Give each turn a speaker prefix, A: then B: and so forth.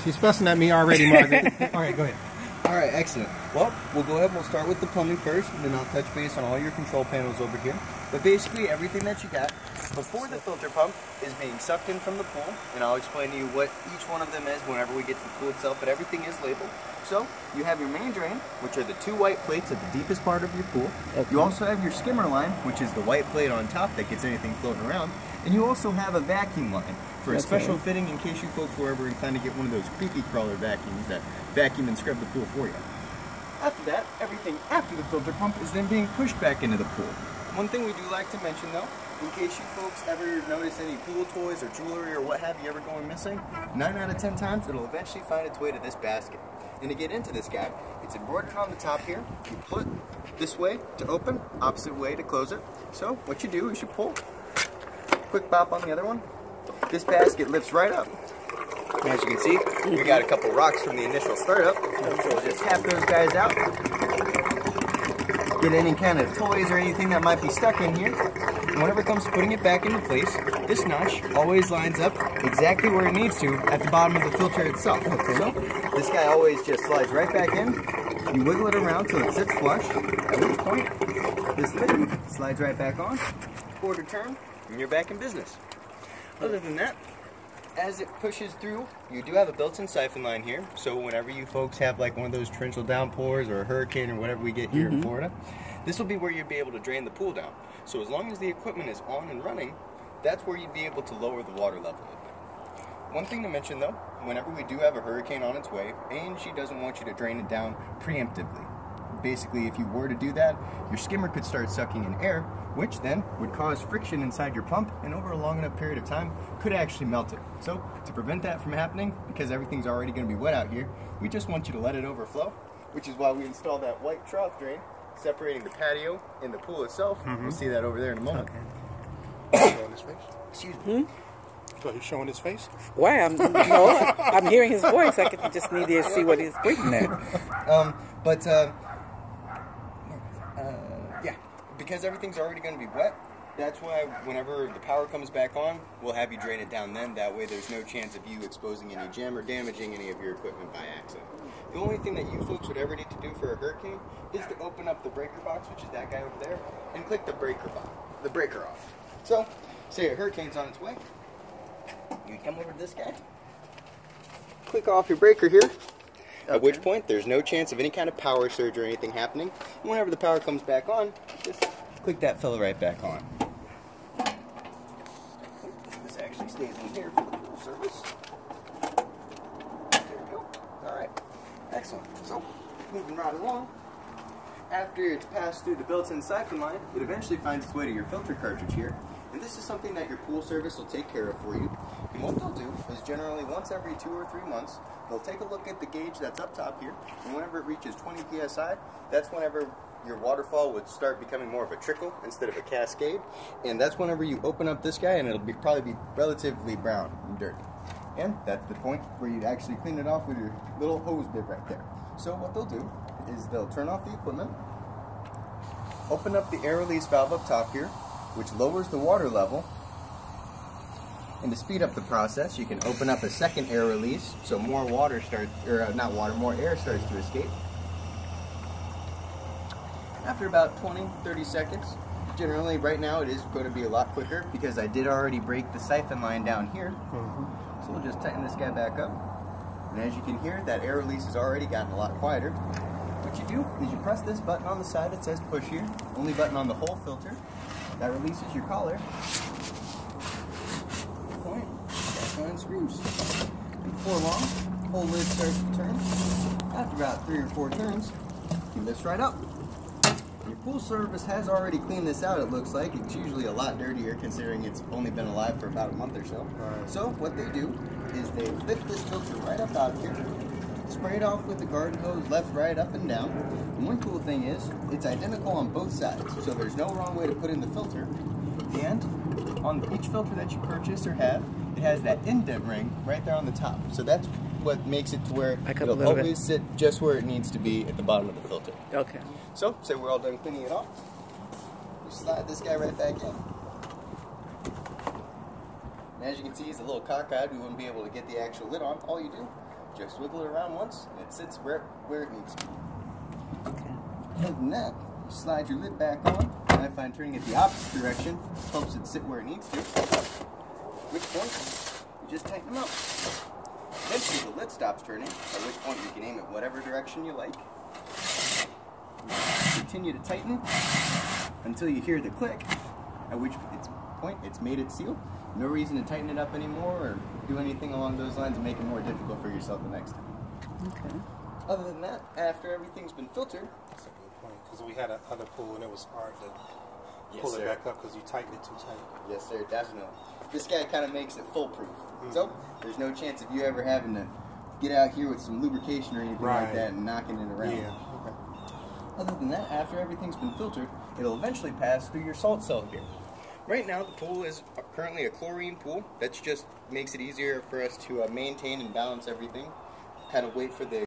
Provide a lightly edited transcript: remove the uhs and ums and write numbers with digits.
A: She's fussing at me already, Margaret. All right, go ahead.
B: All right, excellent. Well, we'll go ahead and we'll start with the plumbing first, and then I'll touch base on all your control panels over here. But basically, everything that you got before the filter pump is being sucked in from the pool, and I'll explain to you what each one of them is whenever we get to the pool itself, but everything is labeled. So, you have your main drain, which are the two white plates at the deepest part of your pool. Okay. You also have your skimmer line, which is the white plate on top that gets anything floating around. And you also have a vacuum line for a special fitting in case you folks were ever inclined to get one of those creepy crawler vacuums that vacuum and scrub the pool for you. After that, everything after the filter pump is then being pushed back into the pool. One thing we do like to mention though, in case you folks ever notice any pool toys or jewelry or what have you ever going missing, 9 out of 10 times it'll eventually find its way to this basket. And to get into this guy, it's embroidered on the top here. You pull it this way to open, opposite way to close it. So what you do is you pull, quick bop on the other one. This basket lifts right up. As you can see, we got a couple rocks from the initial startup. So we'll just tap those guys out. Get any kind of toys or anything that might be stuck in here. And whenever it comes to putting it back into place, this notch always lines up exactly where it needs to at the bottom of the filter itself. Okay. So this guy always just slides right back in. You wiggle it around till it sits flush, at which point this lid slides right back on, quarter turn, and you're back in business. Other than that, as it pushes through, you do have a built-in siphon line here, so whenever you folks have like one of those torrential downpours or a hurricane or whatever we get here in Florida, this will be where you'd be able to drain the pool down. So as long as the equipment is on and running, that's where you'd be able to lower the water level. One thing to mention though, whenever we do have a hurricane on its way, A&G doesn't want you to drain it down preemptively. Basically, if you were to do that, your skimmer could start sucking in air, which then would cause friction inside your pump, and over a long enough period of time, could actually melt it. So, to prevent that from happening, because everything's already going to be wet out here, we just want you to let it overflow, which is why we installed that white trough drain, separating the patio and the pool itself. We'll see that over there in a moment.
A: Okay. Showing his face?
B: Excuse me.
A: So he's showing his face?
C: Why? I'm hearing his voice. I just need to see what he's pointing at.
B: Yeah, because everything's already going to be wet, that's why whenever the power comes back on, we'll have you drain it down then. That way there's no chance of you exposing any gem or damaging any of your equipment by accident. The only thing that you folks would ever need to do for a hurricane is to open up the breaker box, which is that guy over there, and click the breaker off. So, say a hurricane's on its way, you come over to this guy, click off your breaker here, at which point there's no chance of any kind of power surge or anything happening. And whenever the power comes back on, just click that fella right back on. This actually stays in here for the pool service. There we go. Alright. Excellent. So, moving right along. After it's passed through the built-in siphon line, it eventually finds its way to your filter cartridge here. And this is something that your pool service will take care of for you. And what they'll do is generally once every 2 or 3 months, they'll take a look at the gauge that's up top here, and whenever it reaches 20 psi, that's whenever your waterfall would start becoming more of a trickle instead of a cascade. And that's whenever you open up this guy, and it'll probably be relatively brown and dirty. And that's the point where you'd actually clean it off with your little hose bit right there. So what they'll do is they'll turn off the equipment, open up the air release valve up top here, which lowers the water level. And to speed up the process, you can open up a second air release, so more water starts, or more air starts to escape. After about 20-30 seconds, generally right now it is going to be a lot quicker because I did already break the siphon line down here. So we'll just tighten this guy back up. And as you can hear, that air release has already gotten a lot quieter. What you do is you press this button on the side that says push here, only button on the whole filter. That releases your collar. Point, that unscrews. And before long, the whole lid starts to turn. After about 3 or 4 turns, you lift right up. Your pool service has already cleaned this out, it looks like. It's usually a lot dirtier considering it's only been alive for about a month or so. So what they do is they lift this filter right up out of here, spray it off with the garden hose left, right, up, and down. And one cool thing is, it's identical on both sides, so there's no wrong way to put in the filter. And on each filter that you purchase or have, it has that indent ring right there on the top. So that's what makes it to where it'll always sit just where it needs to be at the bottom of the filter.
C: Okay.
B: So, say we're all done cleaning it off. You slide this guy right back in. And as you can see, he's a little cockeyed. We wouldn't be able to get the actual lid on. All you do Just wiggle it around once, and it sits where it needs to be.
C: Okay.
B: Other than that, you slide your lid back on, and I find turning it the opposite direction helps it sit where it needs to. At which point, you just tighten them up. Eventually the lid stops turning, at which point you can aim it whatever direction you like. Continue to tighten until you hear the click, at which point it's made its seal. No reason to tighten it up anymore or do anything along those lines and make it more difficult for yourself the next time.
C: Okay.
B: Other than that, after everything's been filtered,
A: That's a good point. Because we had another pool and it was hard to
B: Yes,
A: pull
B: sir.
A: it back up because you tightened it too tight.
B: yes sir, definitely. This guy kind of makes it foolproof. So, there's no chance of you ever having to get out here with some lubrication or anything like
A: Right.
B: that and knocking it around.
A: Yeah. Okay.
B: Other than that, after everything's been filtered, it'll eventually pass through your salt cell here. Right now, the pool is currently a chlorine pool. That just makes it easier for us to maintain and balance everything. Kind of wait for the